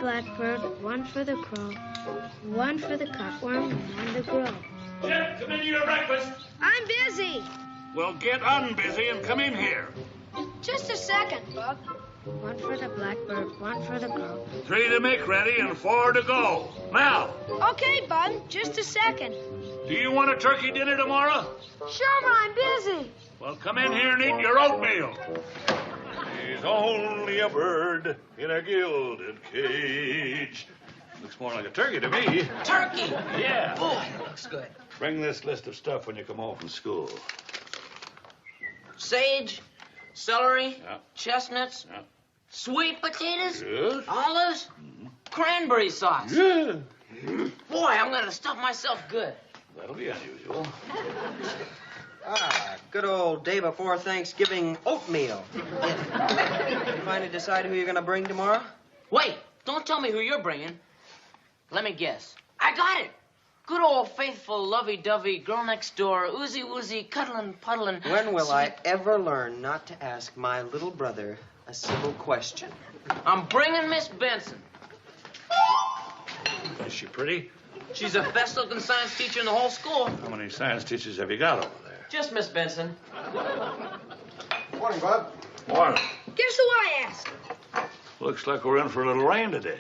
blackbird, one for the crow, one for the cutworm, and one the crow. Chip, come into your breakfast. I'm busy. Well, get unbusy and come in here. Just a second, Buck. One for the blackbird, one for the crow. 3 to make ready and 4 to go. Now. Okay, Bud, just a second. Do you want a turkey dinner tomorrow? Sure, but I'm busy. Well, come in here and eat your oatmeal. He's only a bird in a gilded cage. Looks more like a turkey to me. Turkey? Yeah. Boy, it looks good. Bring this list of stuff when you come home from school. Sage, celery, Yeah. chestnuts, Yeah. sweet potatoes, Yes. olives, cranberry sauce. Yeah. Boy, I'm going to stuff myself good. That'll be unusual. Good old day before Thanksgiving oatmeal. You finally decide who you're going to bring tomorrow? Wait, don't tell me who you're bringing. Let me guess. I got it. Good old faithful lovey-dovey girl next door, oozy-woozy, cuddling, puddling. When will I ever learn not to ask my little brother a civil question? I'm bringing Miss Benson. Is she pretty? She's the best-looking science teacher in the whole school. How many science teachers have you got over there? Just Miss Benson. Morning, Bob. Morning. Guess who I asked? Looks like we're in for a little rain today.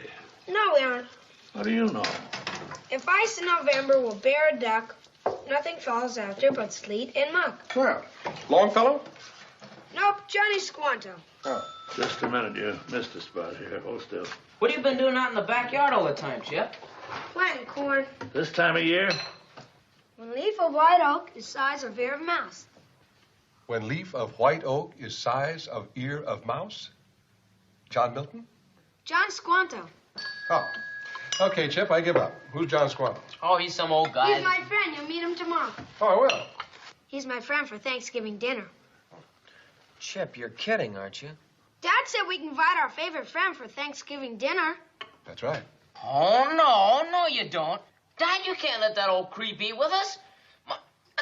No, we aren't. How do you know? If ice in November will bear a duck, nothing falls after but sleet and muck. Well, Longfellow? Nope, Johnny Squanto. Oh. Just a minute, you missed a spot here. Hold still. What have you been doing out in the backyard all the time, Chip? Planting corn. This time of year? When leaf of white oak is size of ear of mouse. When leaf of white oak is size of ear of mouse? John Milton? John Squanto. Oh. Okay, Chip, I give up. Who's John Squanto? Oh, he's some old guy. He's my friend. You'll meet him tomorrow. Oh, I will. He's my friend for Thanksgiving dinner. Chip, you're kidding, aren't you? Dad said we can invite our favorite friend for Thanksgiving dinner. That's right. Oh, no, you don't. Dad, you can't let that old creep eat with us.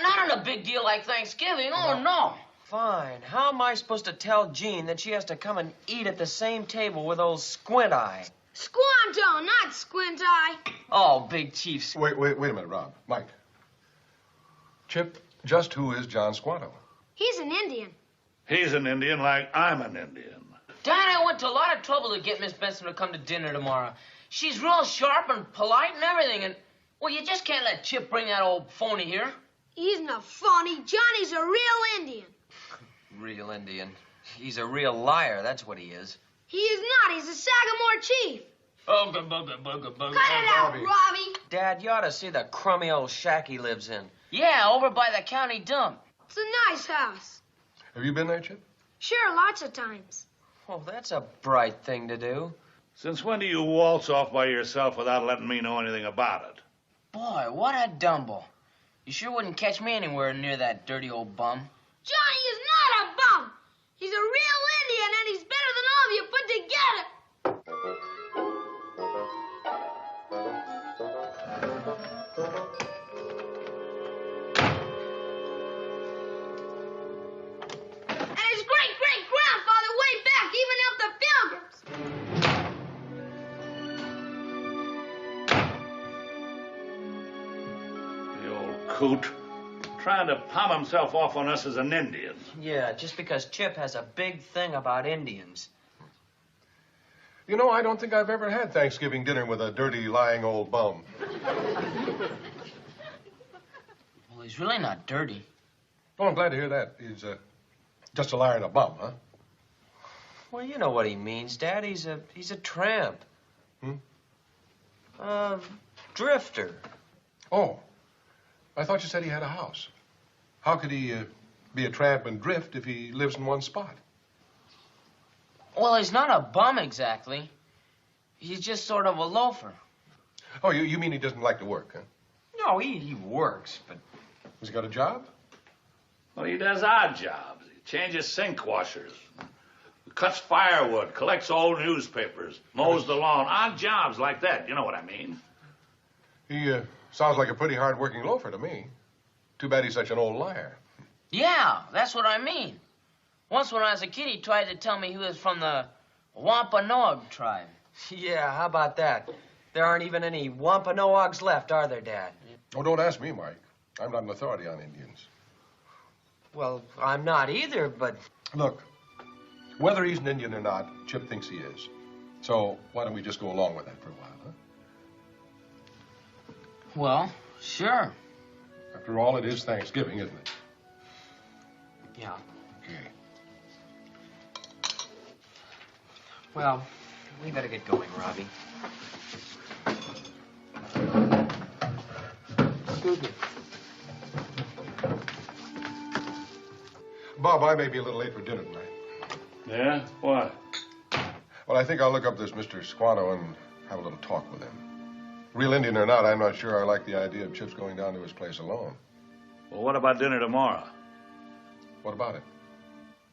Not on a big deal like Thanksgiving. Oh, no. Fine. How am I supposed to tell Jean that she has to come and eat at the same table with old Squint Eye? Squanto, not Squint Eye. Oh, Big Chiefs. Wait a minute, Rob. Mike. Chip, just who is John Squanto? He's an Indian. He's an Indian like I'm an Indian. Dad, I went to a lot of trouble to get Miss Benson to come to dinner tomorrow. She's real sharp and polite and everything, and, well, you just can't let Chip bring that old phony here. He's not funny. Johnny's a real Indian. Real Indian. He's a real liar, that's what he is. He is not. He's a Sagamore chief. Oh, bugga. Cut it out, Robbie. Dad, you ought to see the crummy old shack he lives in. Yeah, over by the county dump. It's a nice house. Have you been there, Chip? Sure, lots of times. Oh, that's a bright thing to do. Since when do you waltz off by yourself without letting me know anything about it? Boy, what a dumble. You sure wouldn't catch me anywhere near that dirty old bum. Johnny is not a bum. He's a real Indian, and he's better than all of you put together. And his great-great-grandfather way back even helped the Pilgrims. The old coot. Trying to palm himself off on us as an Indian. Yeah, just because Chip has a big thing about Indians. You know, I don't think I've ever had Thanksgiving dinner with a dirty, lying old bum. Well, he's really not dirty. Oh, I'm glad to hear that. He's just a liar and a bum, huh? Well, you know what he means, Dad. He's a tramp. Drifter. Oh, I thought you said he had a house. How could he be a tramp and drift if he lives in one spot? Well, he's not a bum exactly. He's just sort of a loafer. Oh, you mean he doesn't like to work, huh? No, he works, but... Has he got a job? Well, he does odd jobs. He changes sink washers, cuts firewood, collects old newspapers, mows the lawn. Odd jobs like that. You know what I mean? He sounds like a pretty hard-working loafer to me. Too bad he's such an old liar. Yeah, that's what I mean. Once when I was a kid, he tried to tell me he was from the Wampanoag tribe. Yeah, how about that? There aren't even any Wampanoags left, are there, Dad? Oh, don't ask me, Mike. I'm not an authority on Indians. Well, I'm not either, but... Look, whether he's an Indian or not, Chip thinks he is. So why don't we just go along with that for a while, huh? Well, sure. After all, it is Thanksgiving, isn't it? Yeah. Okay. Well, we better get going, Robbie. Excuse me. Bob, I may be a little late for dinner tonight. Yeah? What? Well, I think I'll look up this Mr. Squanto and have a little talk with him. Real Indian or not, I'm not sure I like the idea of Chip's going down to his place alone. Well, what about dinner tomorrow? What about it?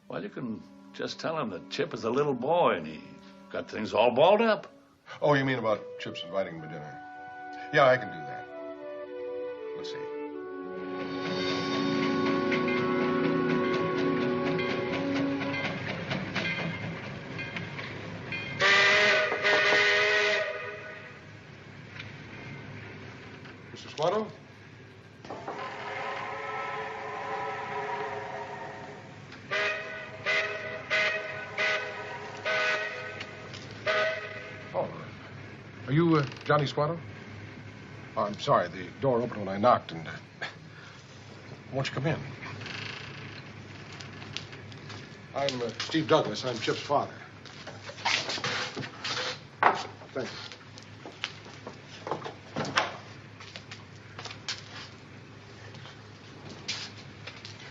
Well, you can just tell him that Chip is a little boy and he got things all balled up. Oh, you mean about Chip's inviting him to dinner? Yeah, I can do that. Let's see. Mr. Squanto? Oh, are you Johnny Squanto? Oh, I'm sorry, the door opened when I knocked, and won't you come in? I'm Steve Douglas. I'm Chip's father. Thank you.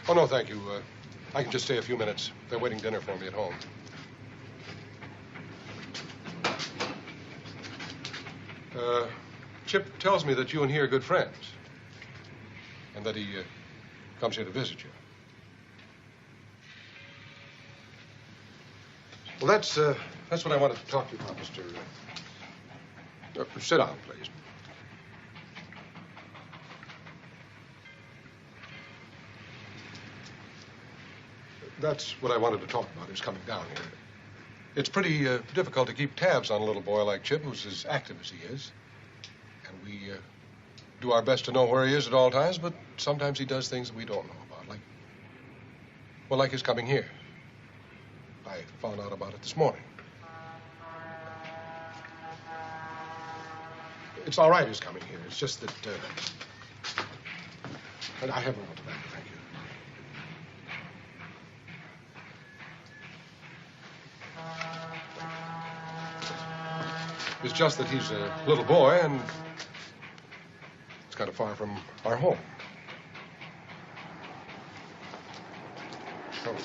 Oh, no, thank you. I can just stay a few minutes. They're waiting dinner for me at home. Chip tells me that you and he are good friends, and that he comes here to visit you. Well, that's what I wanted to talk to you about, Mr. Sit down, please. That's what I wanted to talk about, is coming down here. It's pretty difficult to keep tabs on a little boy like Chip, who's as active as he is. And we do our best to know where he is at all times, but sometimes he does things that we don't know about, like his coming here. I found out about it this morning. It's all right his coming here. It's just that... I have a little tobacco, thank you. It's just that he's a little boy, and it's kind of far from our home. Oh.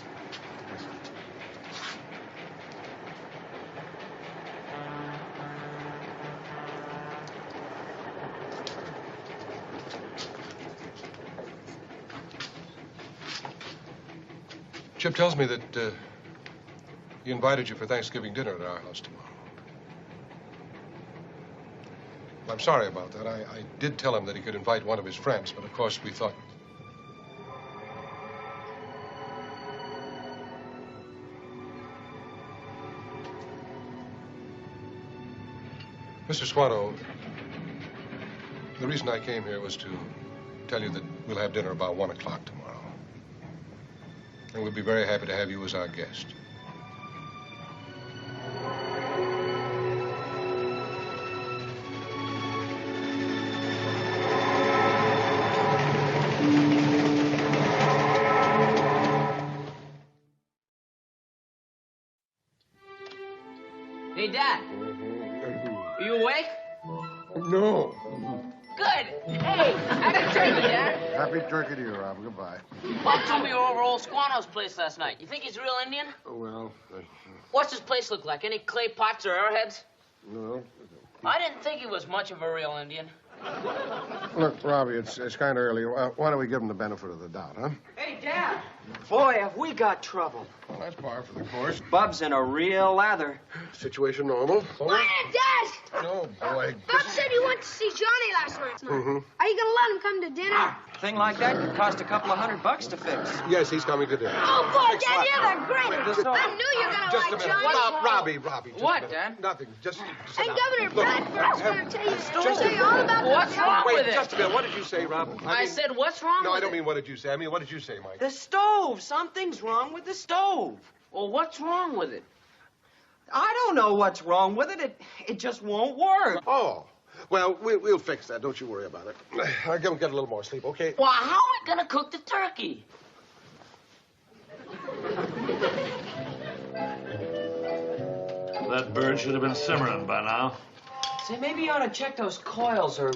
Chip tells me that he invited you for Thanksgiving dinner at our house tomorrow. I'm sorry about that. I did tell him that he could invite one of his friends, but of course we thought... Mr. Squanto, the reason I came here was to tell you that we'll have dinner about 1 o'clock tomorrow. And we'll be very happy to have you as our guest. Hey, Dad. Are you awake? No. Good. Hey, happy turkey, Dad. Happy turkey to you, Rob. Goodbye. Bob told me you were over old Squanto's place last night. You think he's a real Indian? Well, What's his place look like? Any clay pots or arrowheads? no. I didn't think he was much of a real Indian. Look, Robbie, it's kind of early. Why don't we give him the benefit of the doubt, huh? Hey, Dad. Boy, have we got trouble. Well, that's par for the course. Bub's in a real lather. Situation normal. Quiet, Dad! Oh, boy. Bob said you went to see Johnny last night. Mhm. Are you gonna let him come to dinner? thing like that could cost a couple of $100 to fix. Yes, he's coming today. Oh, boy, Fix Dad, what? you're the greatest. Just- I knew you were going to Just a like minute. Johnny. Robbie. Just What, a minute. Dad? Nothing. Just sit And down. Governor Look, Bradford's going to tell you, Just a all about What's the wrong Wait, with it? just a minute. What did you say, Rob? I said, what's wrong No, with I don't it? mean what did you say. I mean, what did you say, Mike? The stove. Something's wrong with the stove. Well, what's wrong with it? I don't know what's wrong with it. It just won't work. Oh. Well, we'll fix that. Don't you worry about it. I'll get a little more sleep, okay? Well, how are we gonna cook the turkey? That bird should have been simmering by now. Say, maybe you ought to check those coils or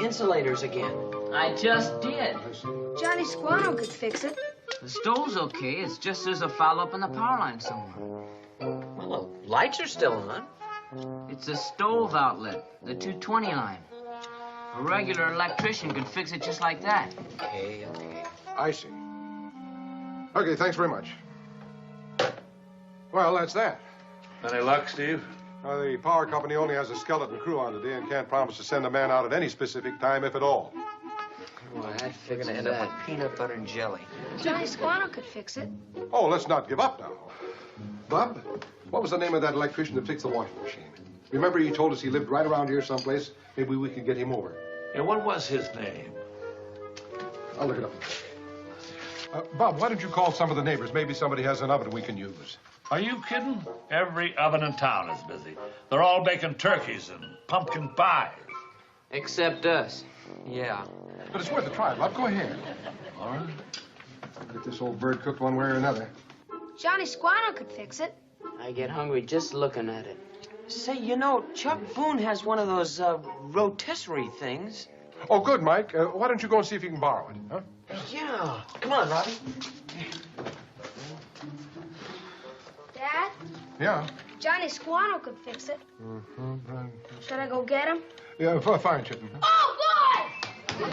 insulators again. I just did. Johnny Squano could fix it. The stove's okay. It's just there's a foul up in the power line somewhere. Well, the lights are still on. It's a stove outlet, the 220 line. A regular electrician could fix it just like that. Okay. I see. Okay, thanks very much. Well, that's that. Any luck, Steve? The power company only has a skeleton crew on today and can't promise to send a man out at any specific time, if at all. Well, that They're going to end up with peanut butter and jelly. Johnny Squano could fix it. Oh, let's not give up now. Bub, what was the name of that electrician that fixed the washing machine? Remember he told us he lived right around here someplace? Maybe we could get him over. Yeah, what was his name? I'll look it up. Bob, why don't you call some of the neighbors? Maybe somebody has an oven we can use. Are you kidding? Every oven in town is busy. They're all baking turkeys and pumpkin pies. Except us. Yeah. But it's worth a try, Bob. Go ahead. All right. Get this old bird cooked one way or another. Johnny Squano could fix it. I get hungry just looking at it. Say, you know, Chuck Boone has one of those rotisserie things. Oh, good, Mike. Why don't you go and see if you can borrow it, huh? Yeah. Come on, Robbie. Dad, Yeah. Johnny Squano could fix it. Should I go get him? Yeah, fine, Chippy. Oh, boy!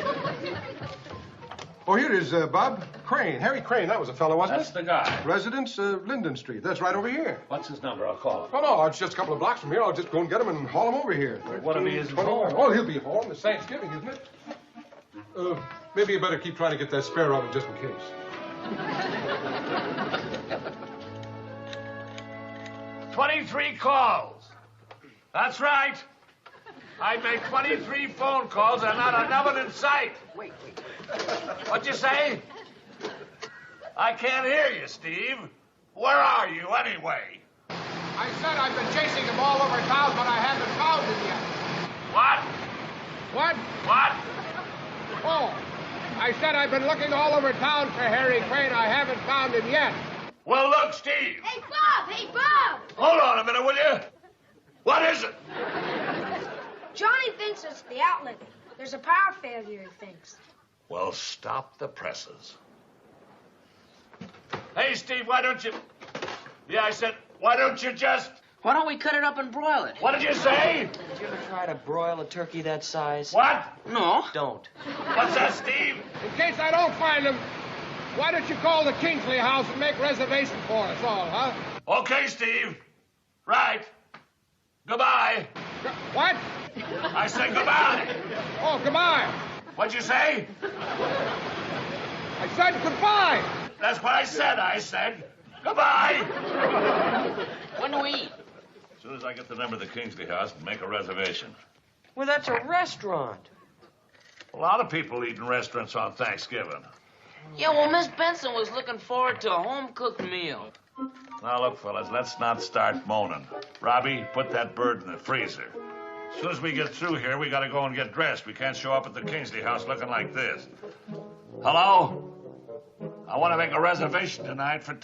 Oh, here it is, Bob. Crane. Harry Crane. That was a fellow, wasn't That's it? the guy. Residence, Linden Street. That's right over here. What's his number? I'll call him. Oh, no, it's just a couple of blocks from here. I'll just go and get him and haul him over here. What if he isn't 21. home? Oh, he'll be home. It's Thanksgiving, isn't it? Maybe you better keep trying to get that spare oven just in case. 23 calls. That's right. I made 23 phone calls and not an oven in sight. Wait. What'd you say? I can't hear you, Steve. Where are you, anyway? I said I've been chasing him all over town, but I haven't found him yet. What? What? What? Oh, I said I've been looking all over town for Harry Crane. I haven't found him yet. Well, look, Steve. Hey, Bob! Hey, Bob! Hold on a minute, will you? What is it? Johnny thinks it's the outlet. There's a power failure, he thinks. Well, stop the presses. Hey, Steve, why don't you... Yeah, I said, why don't you just... Why don't we cut it up and broil it? What did you say? Did you ever try to broil a turkey that size? What? No. Don't. What's that, Steve? In case I don't find him, why don't you call the Kingsley house and make reservation for us all, huh? Okay, Steve. Right. Goodbye. What? I said goodbye. Oh, goodbye. What'd you say? I said goodbye. That's what I said. I said goodbye. When do we eat? As soon as I get the number of the Kingsley house and make a reservation. Well, that's a restaurant. A lot of people eat in restaurants on Thanksgiving. Yeah, well, Miss Benson was looking forward to a home-cooked meal. Now, look, fellas, let's not start moaning. Robbie, put that bird in the freezer. As soon as we get through here, we gotta go and get dressed. We can't show up at the Kingsley house looking like this. Hello? I want to make a reservation tonight for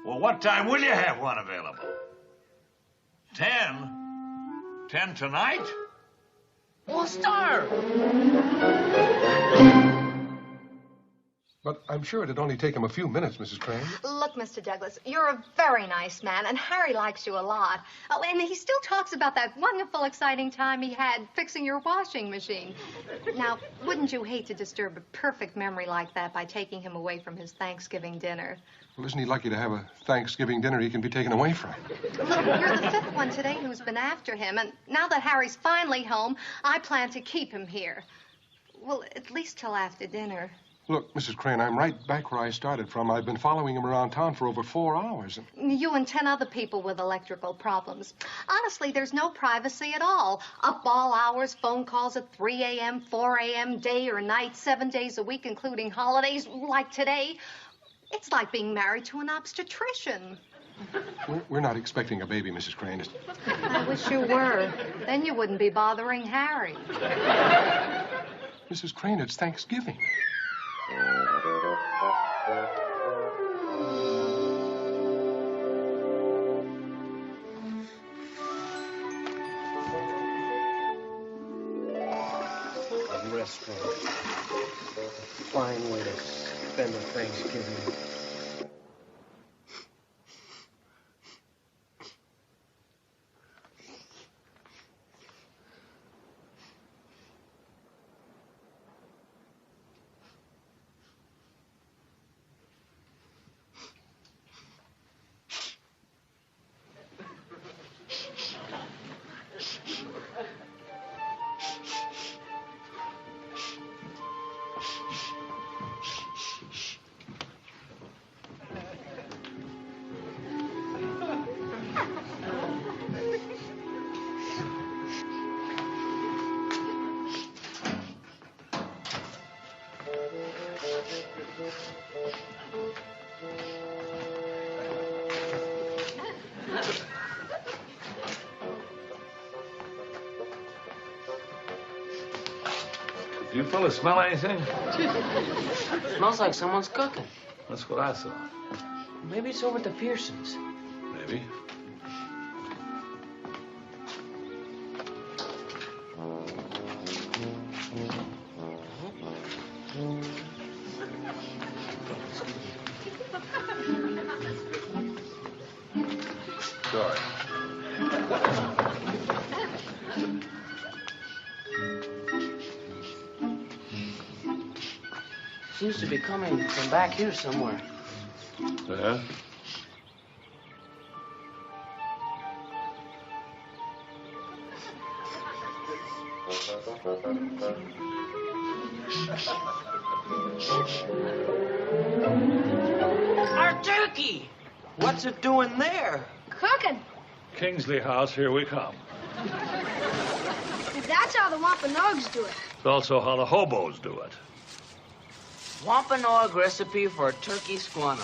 Well, what time will you have one available? 10? 10 tonight? We'll starve. But I'm sure it'd only take him a few minutes, Mrs. Crane. Look, Mr. Douglas, you're a very nice man, and Harry likes you a lot. Oh, and he still talks about that wonderful, exciting time he had fixing your washing machine. Now, wouldn't you hate to disturb a perfect memory like that by taking him away from his Thanksgiving dinner? Well, isn't he lucky to have a Thanksgiving dinner he can be taken away from? Look, you're the fifth one today who's been after him, and now that Harry's finally home, I plan to keep him here. Well, at least till after dinner. Look, Mrs. Crane, I'm right back where I started from. I've been following him around town for over 4 hours. You and 10 other people with electrical problems. Honestly, there's no privacy at all. Up all hours, phone calls at 3 a.m., 4 a.m., day or night, 7 days a week, including holidays like today. It's like being married to an obstetrician. We're not expecting a baby, Mrs. Crane. I wish you were. Then you wouldn't be bothering Harry. Mrs. Crane, it's Thanksgiving. A restaurant. Fine way to spend a Thanksgiving. Do you fellas smell anything? Smells like someone's cooking. That's what I thought. Maybe it's over at the Pearsons. Maybe. Sorry. Seems to be coming from back here somewhere. Yeah? Our turkey! What's it doing there? Cooking. Kingsley House, here we come. That's how the Wampanoags do it. It's also how the hobos do it. Wampanoag recipe for a turkey squano.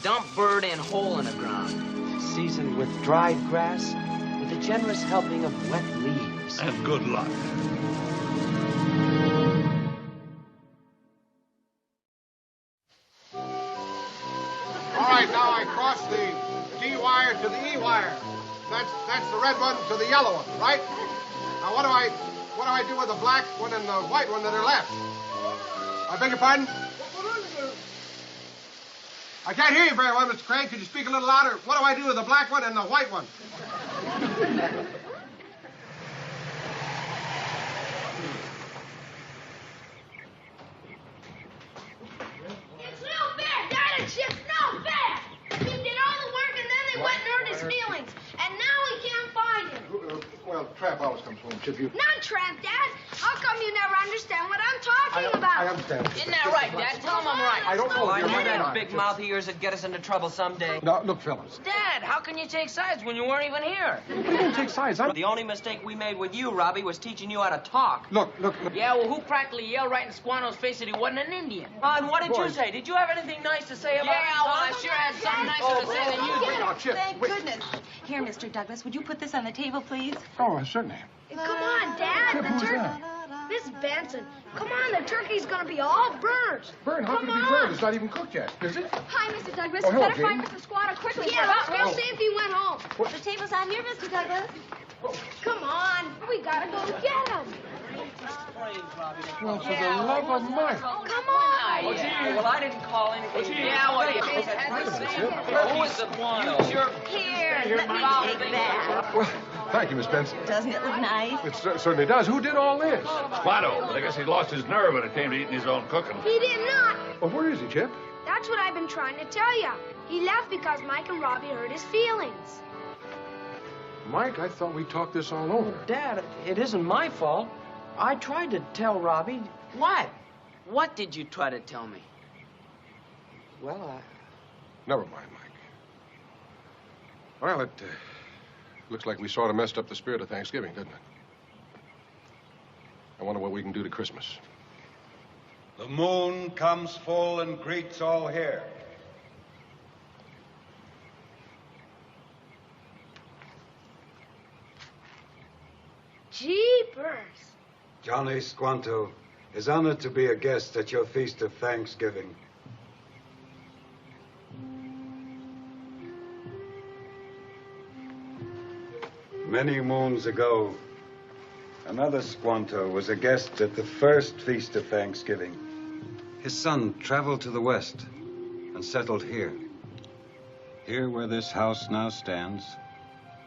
Dump bird in hole in the ground. Seasoned with dried grass with a generous helping of wet leaves. And good luck. All right, now I cross the D wire to the E wire. That's the red one to the yellow one, right? Now what do I do with the black one and the white one that are left? I beg your pardon? I can't hear you very well, Mr. Crane. Could you speak a little louder? What do I do with the black one and the white one? It's no fair, Dad. It's just no fair. He did all the work and then they went and hurt his feelings. And now we can't find him. Well, Trap always comes home, Chip. You... Not Tramp, Dad. How come you never understand what I'm talking about? I understand. Isn't that right, Dad? Tell him I'm right. I don't know. Oh, I You're knew right. that big mouth of yours would get us into trouble someday. Now, look, fellas. Dad, how can you take sides when you weren't even here? We didn't take sides. The only mistake we made with you, Robbie, was teaching you how to talk. Look. Yeah, well, who practically yelled right in Squano's face that he wasn't an Indian? And what did you Boys. say? Did you have anything nice to say about Yeah, well, I sure had something nicer to say than you. Now, Chip. Thank wait. goodness. Here, Mr. Douglas, would you put this on the table, please? Oh, certainly. Come on, Dad. Chip, The who's turkey. that? Miss Benson. Come on, the turkey's gonna be all burnt. Burn, how can it be burned? It's not even cooked yet, is it? Hi, Mr. Douglas. Oh, hello, Jane. Mr. Squatter quickly. Yeah, let's go see if he went home. The table's on here, Mr. Douglas. Come on. We gotta go get him. Well, for the love of Mike. Come on. Yeah. Well, I didn't call anything. Yeah, what do you mean? Who is the guano? Here, let me take that. Well, thank you, Miss Benson. Doesn't it look nice? It certainly does. Who did all this? Squatto, but I guess he lost his nerve when it came to eating his own cooking. He did not. Well, where is he, Chip? That's what I've been trying to tell you. He left because Mike and Robbie hurt his feelings. Mike, I thought we talked this all over. Dad, it isn't my fault. I tried to tell Robbie. What? What did you try to tell me? Well, Never mind, Mike. Well, it looks like we sort of messed up the spirit of Thanksgiving, didn't it? I wonder what we can do to Christmas. The moon comes full and greets all here. Jeepers. Johnny Squanto is honored to be a guest at your feast of Thanksgiving. Many moons ago, another Squanto was a guest at the first feast of Thanksgiving. His son traveled to the west and settled here. Here where this house now stands,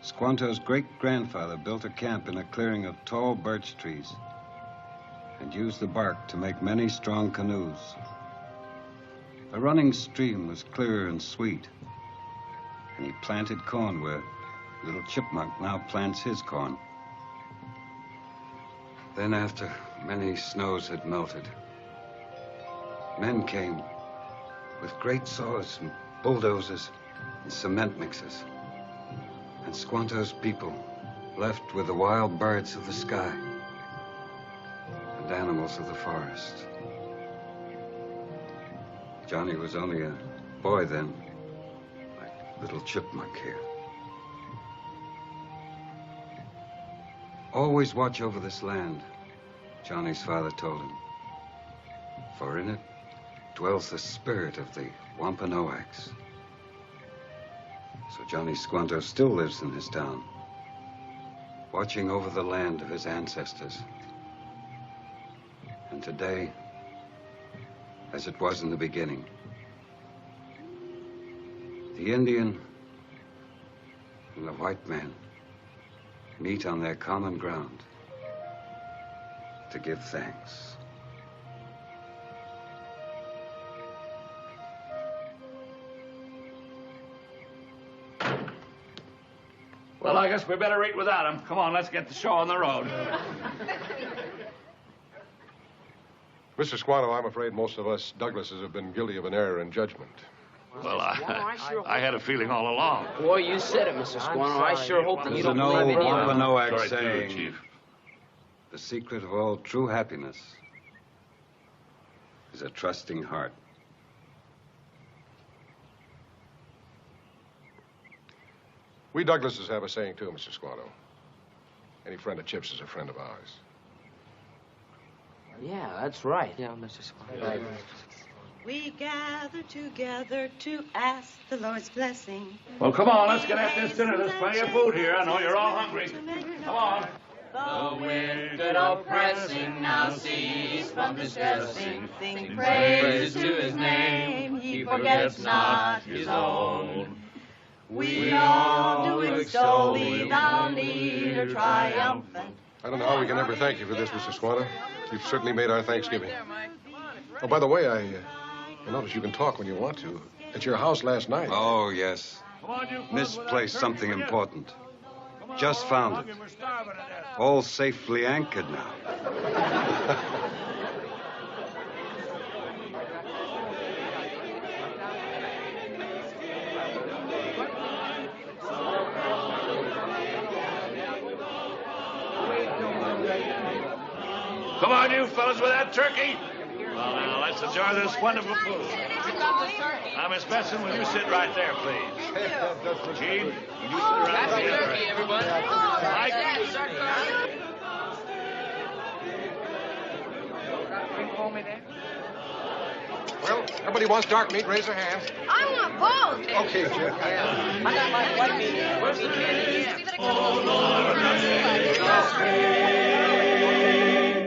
Squanto's great-grandfather built a camp in a clearing of tall birch trees and used the bark to make many strong canoes. A running stream was clear and sweet, and he planted corn where little Chipmunk now plants his corn. Then after many snows had melted, men came with great saws and bulldozers and cement mixers. And Squanto's people left with the wild birds of the sky and animals of the forest. Johnny was only a boy then, like little Chipmunk here. Always watch over this land, Johnny's father told him, for in it dwells the spirit of the Wampanoags. So Johnny Squanto still lives in his town, watching over the land of his ancestors. And today, as it was in the beginning, the Indian and the white man meet on their common ground to give thanks. Well, I guess we better eat without him. Come on, let's get the show on the road. Mr. Squanto, I'm afraid most of us Douglases have been guilty of an error in judgment. Well, I had a feeling all along. Boy, you said it, Mr. Squanto. I sure hope that you There's don't an old believe any of it. Wampanoag Sorry, saying, Chief. the secret of all true happiness is a trusting heart. We Douglases have a saying, too, Mr. Squanto. Any friend of Chip's is a friend of ours. Yeah, that's right. yeah, Mr. Squanto. We gather together to ask the Lord's blessing. Well, come on, let's get at this dinner. There's plenty of food here. I know you're all hungry. Come on. The wicked oppressing now cease from distressing. Sing praise to his name. He forgets not his own. We all do extol thee, thou leader triumphant. I don't know how we can ever thank you for this, Mr. Squanto. You've certainly made our Thanksgiving. Oh, by the way, I notice you can talk when you want to. At your house last night. Oh, yes. Misplaced something important. Just found it. All safely anchored now. Come on, you fellas, with that turkey. Well, now, let's enjoy this wonderful food. Now, Miss Benson, will you sit right there, please? Gene, will you sit right Happy there? turkey, everyone. Well, everybody wants dark meat, raise their hands. I want both. Okay, Jim. I got my white meat. Where's the candy? We better go.